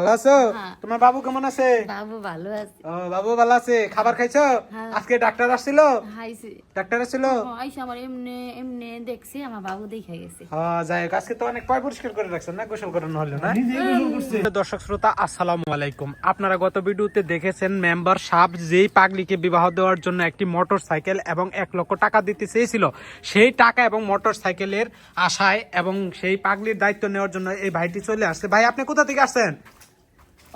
ভালো আছো? হ্যাঁ। তোমার বাবু কেমন আছে? বাবু ভালো আছে। ও বাবু ভালো আছে। খাবার খাইছো? হ্যাঁ। আজকে ডাক্তার আসছিল? হাইছে। ডাক্তার আসছিল? আইসা আমার এমনি এমনি দেখছি আমার বাবু দেখে গেছে। হ্যাঁ যাই হোক, আজকে তো অনেক পয় পরিষ্কার করে রাখছেন না, গোসল করানো হলো না? দর্শক শ্রোতা আসসালামু আলাইকুম। আপনারা গত ভিডিওতে দেখেছেন মেম্বার সাহেব যেই পাগলিকে বিবাহ দেওয়ার জন্য একটি মোটর সাইকেল এবং 1 লক্ষ টাকা দিতে চেয়েছিল, সেই টাকা এবং মোটর সাইকেলের আশায় এবং সেই পাগলির দায়িত্ব নেওয়ার জন্য এই ভাইটি চলে আসছে। ভাই আপনি কোথা থেকে আসছেন?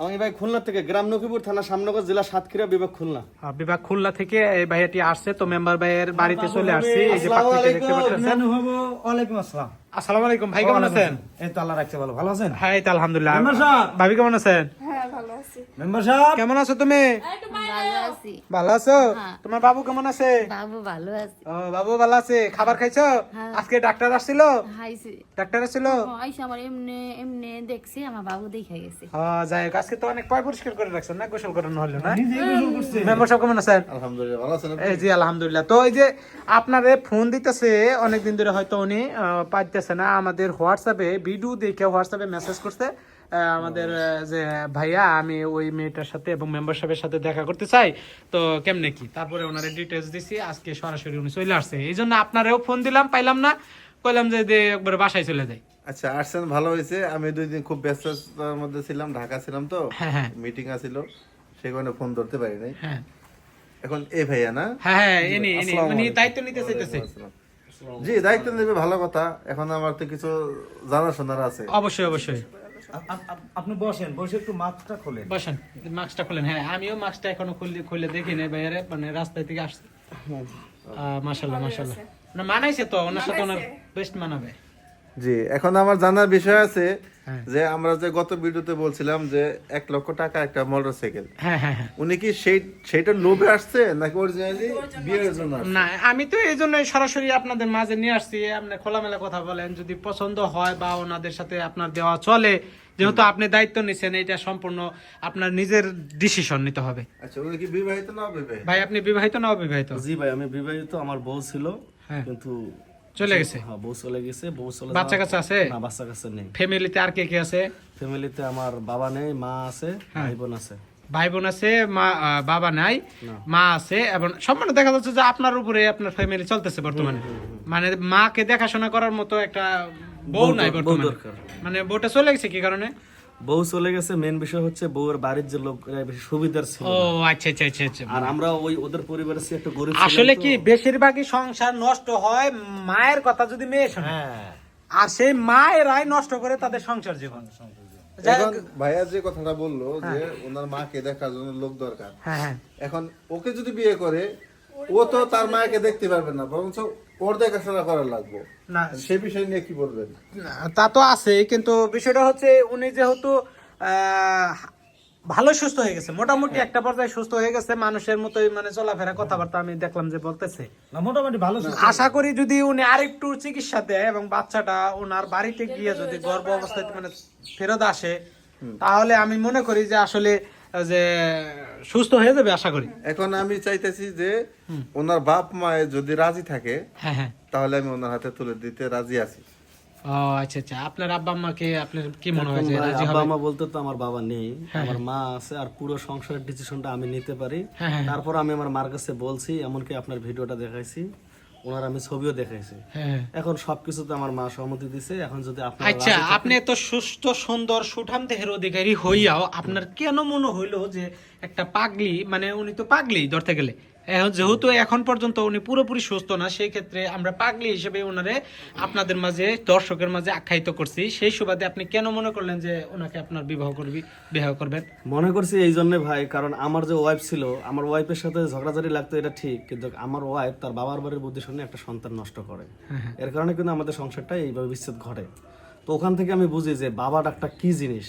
আমি ভাই খুলনা থেকে, গ্রাম নকিপুর থানা, শ্যামনগর জেলা, সাতক্ষীরা বিভাগ, খুলনা। বিভাগ খুলনা থেকে এই ভাইয়াটি আসছে, তো মেম্বার ভাইয়ের বাড়িতে চলে আসছে। এই যে পাগলিকে দেখতে পাচ্ছেন। ওয়ালাইকুম আসসালাম। আসসালামু আলাইকুম ভাই, কেমন আছেন? এই তো আল্লাহ রাখছে ভালো। ভালো আছেন? হ্যাঁ এই তো আলহামদুলিল্লাহ। মেম্বার সাহেব। ভাবি কেমন আছেন? মেম্বার সাহেব কেমন আছো তুমি? ভালো আছি। ভালো আছো? হ্যাঁ। তোমার বাবু কেমন আছে? বাবু ভালো আছে। ও বাবু ভালো আছে। খাবার খাইছো? হ্যাঁ। আজকে ডাক্তার আসছিল? হাইছে। ডাক্তার আসছিল? আইসা আমার এমনি এমনি দেখছি আমার বাবু দেখে গেছে। হ্যাঁ যাই হোক, আজকে তো অনেক পয় পরিষ্কার করে রাখছেন না, গোসল করানো হলো না? নিজে গোসল করছে। মেম্বার সাহেব কেমন আছেন? আলহামদুলিল্লাহ, ভালো আছেন? এই জি আলহামদুলিল্লাহ। তো এই যে আপনারে ফোন দিতেছে অনেকদিন ধরে, হয়তো উনি পাইতেছে না। আমাদের হোয়াটসঅ্যাপে ভিডিও দেখে হোয়াটসঅ্যাপে মেসেজ করছে আমাদের যে ভাইয়া আমি ওই মেয়েটার সাথে এবং মেম্বারশিপের সাথে দেখা করতে চাই, তো কেমনে কি, তারপরে ওনারে ডিটেলস দিছি। আজকে সরাসরি উনি চলে আসছে, এই জন্য আপনারেও ফোন দিলাম, পাইলাম না, কইলাম যে একবার বাসায় চলে যাই। আচ্ছা, আসছেন, ভালো হয়েছে। আমি 2 দিন খুব ব্যস্ততার মধ্যে ছিলাম, ঢাকা ছিলাম, তো হ্যাঁ হ্যাঁ মিটিং আছিল, সেই কারণে ফোন ধরতে পারি নাই। হ্যাঁ এখন এই ভাইয়া না? হ্যাঁ হ্যাঁ ইনি আসসালামু উনি আলাইকুম। দায়িত্ব নিতে চাইতেছে। জি, দায়িত্ব নেবে, ভালো কথা। এখন আমার তো কিছু জানাশোনার আছে। অবশ্যই অবশ্যই আপনি বসেন, বসে একটু মাস্কটা খোলেন। বসেন, মাস্কটা খুলেন। হ্যাঁ আমিও মাস্কটা এখনো খুলে দেখি নাই ভাইয়ারে, মানে রাস্তায় থেকে আসছে। মাশাআল্লাহ মাশাআল্লাহ, না মানাইছে তো, ওনার সাথে ওনার বেস্ট মানাবে। জি, এখন আমার জানার বিষয় আছে হ্যাঁ। যে আমরা যে গত ভিডিওতে বলছিলাম যে 1 লক্ষ টাকা একটা মোটরসাইকেল, হ্যাঁ হ্যাঁ হ্যাঁ। উনি কি সেইটা লোভে আসছে নাকি অরিজিনালি বিয়ের জন্য আসছে? না আমি তো এই জন্যই সরাসরি আপনাদের মাঝে নিয়ে আসছি। আপনি খোলামেলা কথা বলেন, যদি পছন্দ হয় বা ওনাদের সাথে আপনার দেওয়া চলে, যেহেতু আপনি দায়িত্ব নিছেন, এটা সম্পূর্ণ আপনার নিজের ডিসিশন নিতে হবে। আচ্ছা, উনি কি বিবাহিত না অবিবাহিত? ভাই আপনি বিবাহিত না অবিবাহিত? জি ভাই, আমি বিবাহিত। আমার বউ ছিল, হ্যাঁ। কিন্তু চলে গেছে? হ্যাঁ, বউ চলে গেছে। বউ চলে বাচ্চা কাচ্চা আছে? না, বাচ্চা কাচ্চা নেই। ফ্যামিলিতে আর কে কে আছে? ফ্যামিলিতে আমার বাবা নেই, মা আছে, হ্যাঁ। ভাই বোন আছে। ভাই বোন আছে, মা বাবা নাই, না। মা আছে, এবং সম্পূর্ণ দেখা যাচ্ছে যে আপনার উপরে আপনার ফ্যামিলি চলতেছে বর্তমানে। মানে মাকে দেখাশোনা করার মতো একটা বউ নাই বর্তমানে। দরকার। মানে বউটা চলে গেছে কি কারণে? বউ চলে গেছে, মেন বিষয় হচ্ছে বউয়ের বাড়ির যে লোক বেশি সুবিধার ছিল ও না। আচ্ছা আচ্ছা আচ্ছা আচ্ছা। আর আমরা ওদের পরিবারের চেয়ে একটু গরিব আসলে ছিলাম তো। কি বেশিরভাগই সংসার নষ্ট হয় মায়ের কথা যদি মেয়ে শোনে, হ্যাঁ। আর সেই মায়েরাই নষ্ট করে তাদের সংসার জীবন। যাই এখন হোক, ভাইয়া যে কথাটা বললো যে ওনার মাকে দেখার জন্য লোক দরকার, হ্যাঁ হ্যাঁ এখন ওকে যদি বিয়ে করে, ও তো তার মাকে দেখতে পারবে না, বরঞ্চ ওর দেখাশোনা করা লাগবে। না সে বিষয় নিয়ে কি বলবেন? তা তো আছে, কিন্তু বিষয়টা হচ্ছে উনি যেহেতু ভালো সুস্থ হয়ে গেছে, মোটামুটি একটা পর্যায়ে সুস্থ হয়ে গেছে, মানুষের মতোই মানে চলাফেরা কথাবার্তা আমি দেখলাম যে বলতেছে। না মোটামুটি ভালো ছিল। আশা করি যদি উনি আরেকটু চিকিৎসা দেয় এবং বাচ্চাটা ওনার বাড়িতে গিয়ে যদি গর্ভ অবস্থায় মানে ফেরত আসে, তাহলে আমি মনে করি যে আসলে যে সুস্থ হয়ে যাবে আশা করি। এখন আমি চাইতেছি যে ওনার বাপ মায়ে যদি রাজি থাকে, হ্যাঁ হ্যাঁ। তাহলে আমি ওনার হাতে তুলে দিতে রাজি আছি। ও আচ্ছা আচ্ছা, আপনার আব্বা আম্মাকে আপনার কি মনে হয় এখন যে ভাই, রাজি আব্বা হবে? মা বলতে তো আমার বাবা নেই, হ্যাঁ, আমার মা আছে, আর পুরো সংসারের ডিসিশনটা আমি নিতে পারি। হ্যাঁ, হ্যাঁ। তারপর আমি আমার মার কাছে বলছি, এমনকি আপনার ভিডিওটা দেখাইছি, ওনার আমি ছবিও দেখাইছি। হ্যাঁ। এখন সবকিছুতে আমার মা সম্মতি দিছে। এখন যদি আপনারা আচ্ছা, আপনি এত সুস্থ সুন্দর সুঠাম দেহের অধিকারী হইয়াও আপনার কেন মনে হইলো যে একটা পাগলি, মানে উনি তো পাগলি ধরতে গেলে, যেহেতু এখন পর্যন্ত উনি পুরোপুরি সুস্থ না, সেই ক্ষেত্রে আমরা পাগলি হিসেবে ওনারে আপনাদের মাঝে দর্শকের মাঝে আখ্যায়িত করছি, সেই সুবাদে আপনি কেন মনে করলেন যে ওনাকে আপনার বিবাহ করবেন? মনে করছি এই জন্য ভাই, কারণ আমার যে ওয়াইফ ছিল, আমার ওয়াইফের সাথে ঝগড়াঝাড়ি লাগতো, এটা ঠিক, কিন্তু আমার ওয়াইফ তার বাবার বাড়ির বুদ্ধি শুনে একটা সন্তান নষ্ট করে। এর কারণে কিন্তু আমাদের সংসারটা এইভাবে বিচ্ছেদ ঘটে। তো ওখান থেকে আমি বুঝি যে বাবা ডাকটা কি জিনিস।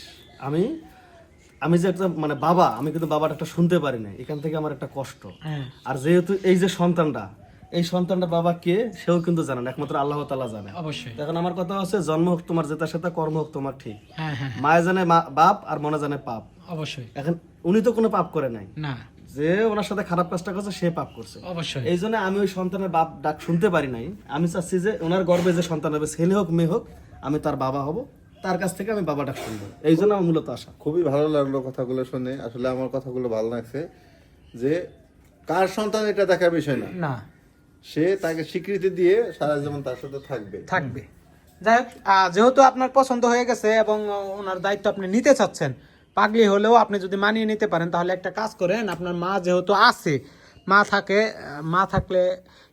আমি যে একটা মানে বাবা, আমি কিন্তু বাবা ডাকটা শুনতে পারি না, এখান থেকে আমার একটা কষ্ট। হ্যাঁ। আর যেহেতু এই যে সন্তানটা বাবা কে সেও কিন্তু জানে না, একমাত্র আল্লাহ তাআলা জানে। অবশ্যই। এখন আমার কথা হচ্ছে, জন্ম হোক তোমার জেতার সাথে, কর্ম হোক তোমার ঠিক। হ্যাঁ হ্যাঁ মায়ে জানে বাপ, আর মনে জানে পাপ। অবশ্যই। এখন উনি তো কোনো পাপ করে নাই, না যে ওনার সাথে খারাপ কাজটা করছে সে পাপ করছে। অবশ্যই। এই জন্য আমি ওই সন্তানের বাপ ডাক শুনতে পারি নাই। আমি চাচ্ছি যে ওনার গর্বে যে সন্তান হবে, ছেলে হোক মেয়ে হোক, আমি তার বাবা হব, তার কাছ থেকে আমি বাবাটা শুনবো, এই জন্য আমার মূলত আশা। খুবই ভালো লাগলো কথাগুলো শুনে, আসলে আমার কথাগুলো ভালো লাগছে যে কার সন্তান এটা দেখার বিষয় না, না সে তাকে স্বীকৃতি দিয়ে সারা জীবন তার সাথে থাকবে। থাকবে। যাই হোক, যেহেতু আপনার পছন্দ হয়ে গেছে এবং ওনার দায়িত্ব আপনি নিতে চাচ্ছেন, পাগলি হলেও আপনি যদি মানিয়ে নিতে পারেন তাহলে একটা কাজ করেন, আপনার মা যেহেতু আছে, মা থাকলে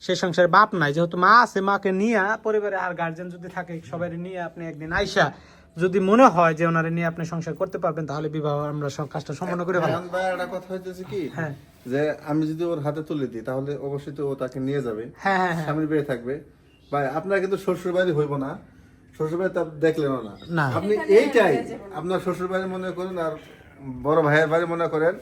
সে সংসারে বাপ নাই, যেহেতু মা আছে, মাকে নিয়ে পরিবারে আর গার্জেন যদি থাকে সবাই নিয়ে আপনি একদিন আইসা যদি মনে হয় যে ওনারে নিয়ে আপনি সংসার করতে পারবেন তাহলে বিবাহ আমরা সব কাজটা সম্পন্ন করে ফেলাম। এখন ভাই একটা কথা হইতেছে কি, হ্যাঁ যে আমি যদি ওর হাতে তুলে দিই তাহলে অবশ্যই তো ও তাকে নিয়ে যাবে, হ্যাঁ হ্যাঁ হ্যাঁ স্বামীর বাড়ি থাকবে। ভাই আপনার কিন্তু শ্বশুর বাড়ি হইব না, শ্বশুর বাড়ি তা দেখলেন না, না। আপনি এইটাই আপনার শ্বশুর বাড়ি মনে করেন আর বড় ভাইয়ের বাড়ি মনে করেন,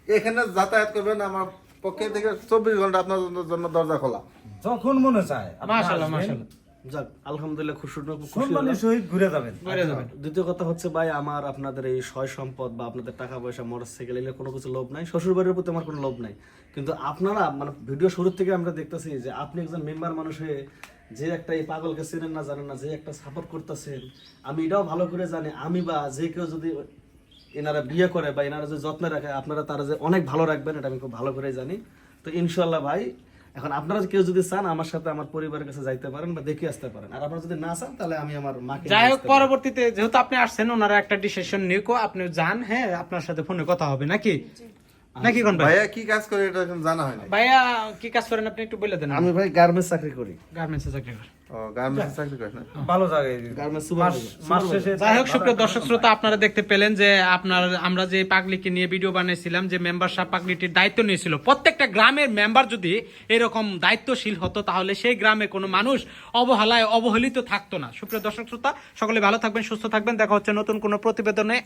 এখানে যাতায়াত করবেন, আমার পক্ষে থেকে 24 ঘন্টা আপনার জন্য দরজা খোলা। যখন মনে চায় আপনি মাশাআল্লাহ আসবেন, মাশাআল্লাহ। যাক আলহামদুলিল্লাহ, খুশি সম্মানের সহিত ঘুরে যাবেন। দ্বিতীয় কথা হচ্ছে ভাই, আমার আপনাদের এই সয় সম্পদ বা আপনাদের টাকা পয়সা, মোটরসাইকেল, এগুলো কোনো কিছু লোভ নাই, শ্বশুর বাড়ির প্রতি আমার কোনো লোভ নাই। কিন্তু আপনারা মানে ভিডিও শুরুর থেকে আমরা দেখতেছি যে আপনি একজন মেম্বার মানুষ হয়ে যে একটা এই পাগলকে চেনেন না জানেন না, যে একটা সাপোর্ট করতেছেন, আমি এটাও ভালো করে জানি, আমি বা যে কেউ যদি এনারা বিয়ে করে বা এনারা যে যত্নে রাখে, আপনারা তারা যে অনেক ভালো রাখবেন এটা আমি খুব ভালো করে জানি। তো ইনশাল্লাহ ভাই, এখন আপনারা কেউ যদি চান আমার সাথে আমার পরিবারের কাছে যাইতে পারেন বা দেখে আসতে পারেন, আর আপনারা যদি না চান তাহলে আমি আমার মাকে যাই হোক, পরবর্তীতে যেহেতু আপনি আসছেন, ওনারা একটা ডিসিশন নিক, আপনি যান, হ্যাঁ আপনার সাথে ফোনে কথা হবে নাকি নাকি কোন ভাই? ভাইয়া কি কাজ করে এটা এখন জানা হয় না। ভাইয়া কি কাজ করেন আপনি একটু বলে দেন। আমি ভাই গার্মেন্টস চাকরি করি। গার্মেন্টসে চাকরি করেন। ও গার্মেন্টস চাকরি করে না। ভালো জায়গায় গার্মেন্টস মাস শেষে যাই হোক, সুপ্রিয় দর্শক শ্রোতা, আপনারা দেখতে পেলেন যে আমরা যে পাগলিকে নিয়ে ভিডিও বানিয়েছিলাম, যে মেম্বারশিপ পাগলিটির দায়িত্ব নিয়েছিল, প্রত্যেকটা গ্রামের মেম্বার যদি এরকম দায়িত্বশীল হতো তাহলে সেই গ্রামে কোনো মানুষ অবহেলিত থাকতো না। সুপ্রিয় দর্শক শ্রোতা, সকলে ভালো থাকবেন, সুস্থ থাকবেন, দেখা হচ্ছে নতুন কোনো প্রতিবেদনে।